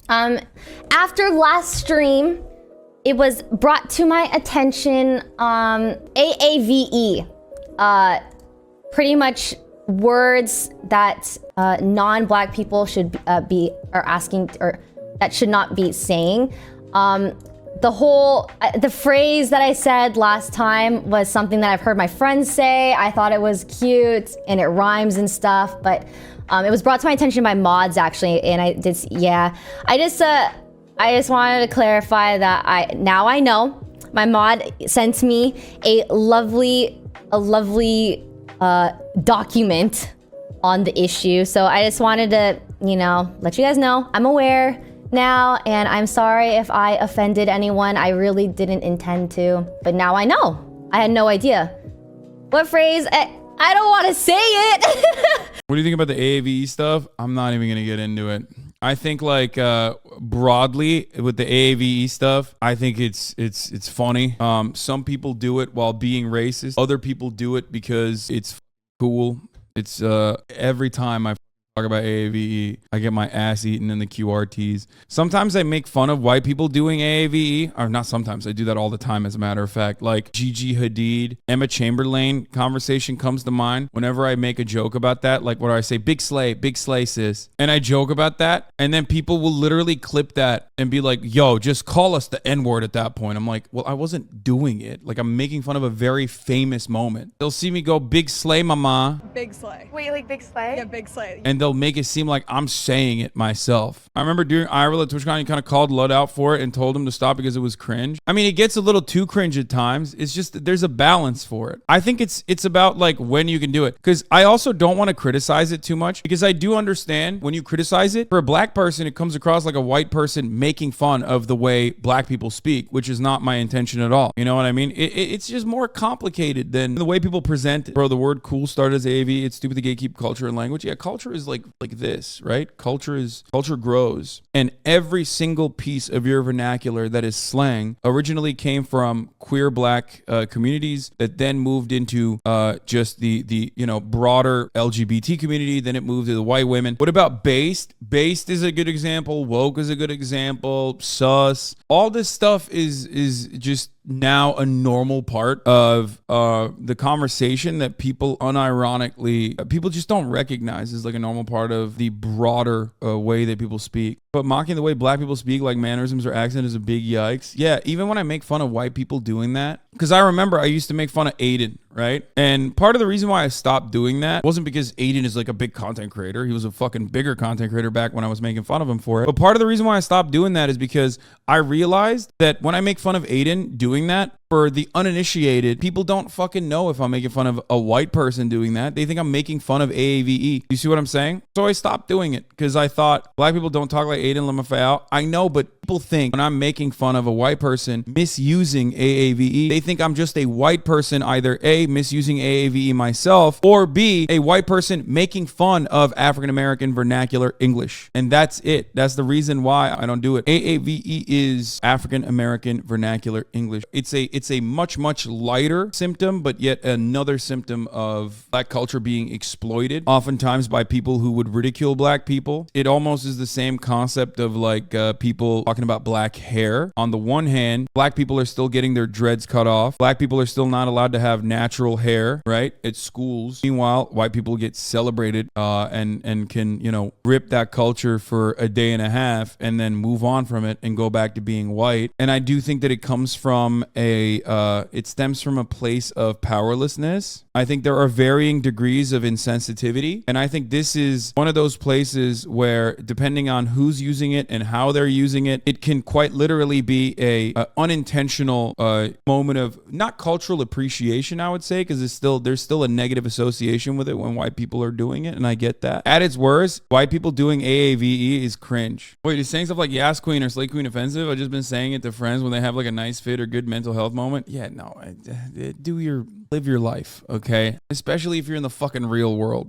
After last stream, it was brought to my attention, AAVE. Pretty much words that non-black people should are asking, or that should not be saying. The phrase that I said last time was something that I've heard my friends say. I thought it was cute and it rhymes and stuff, but it was brought to my attention by mods actually, and I just wanted to clarify that now I know. My mod sent me a lovely document on the issue, so I just wanted to, let you guys know I'm aware now, and I'm sorry if I offended anyone. I really didn't intend to, but now I know. I had no idea. What phrase? I don't want to say it. What do you think about the AAVE stuff? I'm not even gonna get into it. I think like broadly with the AAVE stuff, I think it's funny. Some people do it while being racist. Other people do it because it's cool. It's every time I talk about AAVE, I get my ass eaten in the QRTs. Sometimes I make fun of white people doing AAVE, or not sometimes, I do that all the time as a matter of fact. Like Gigi Hadid, Emma Chamberlain conversation comes to mind whenever I make a joke about that, like where I say big slay sis, and I joke about that, and then people will literally clip that and be like, yo, just call us the N-word at that point. I'm like, well, I wasn't doing it. Like, I'm making fun of a very famous moment. They'll see me go big slay mama. Big slay. Wait, like big slay? Yeah, big slay. And they'll make it seem like I'm saying it myself. I remember during IRL at TwitchCon, he kind of called Lud out for it and told him to stop because it was cringe. I mean, it gets a little too cringe at times. It's just that there's a balance for it. I think it's about like when you can do it. Because I also don't want to criticize it too much, because I do understand when you criticize it, for a black person, it comes across like a white person making fun of the way black people speak, which is not my intention at all. You know what I mean? It's just more complicated than the way people present it. Bro, the word cool started as AV. It's stupid to gatekeep culture and language. Yeah, culture is like this, right? Culture grows, and every single piece of your vernacular that is slang originally came from queer black communities that then moved into just the broader LGBT community. Then it moved to the white women. What about based? Based is a good example. Woke is a good example. Sus. All this stuff is just now a normal part of the conversation that people people just don't recognize as like a normal part of the broader way that people speak. But mocking the way black people speak, like mannerisms or accent, is a big yikes. Yeah, even when I make fun of white people doing that, because I remember I used to make fun of Aiden, right? And part of the reason why I stopped doing that wasn't because Aiden is like a big content creator. He was a fucking bigger content creator back when I was making fun of him for it. But part of the reason why I stopped doing that is because I realized that when I make fun of Aiden doing that, for the uninitiated, people don't fucking know if I'm making fun of a white person doing that. They think I'm making fun of AAVE. You see what I'm saying? So I stopped doing it because I thought black people don't talk like Aiden Lamafayal. I know, but people think when I'm making fun of a white person misusing AAVE, they think I'm just a white person, either A, misusing AAVE myself, or B, a white person making fun of African American vernacular English. And that's it. That's the reason why I don't do it. AAVE is African American vernacular English. It's a much lighter symptom, but yet another symptom of black culture being exploited, oftentimes by people who would ridicule black people. It almost is the same concept of like people talking about black hair. On the one hand, black people are still getting their dreads cut off. Black people are still not allowed to have natural hair, right, at schools. Meanwhile, white people get celebrated and can, rip that culture for a day and a half and then move on from it and go back to being white. And I do think that it comes from it stems from a place of powerlessness. I think there are varying degrees of insensitivity, and I think this is one of those places where, depending on who's using it and how they're using it, it can quite literally be a unintentional moment of not cultural appreciation, I would say, because there's still a negative association with it when white people are doing it, and I get that. At its worst, white people doing AAVE is cringe. Wait, is saying stuff like Yas Queen or Slay Queen offensive? I've just been saying it to friends when they have like a nice fit or good mental health moment. Yeah, no, live your life, okay? Especially if you're in the fucking real world.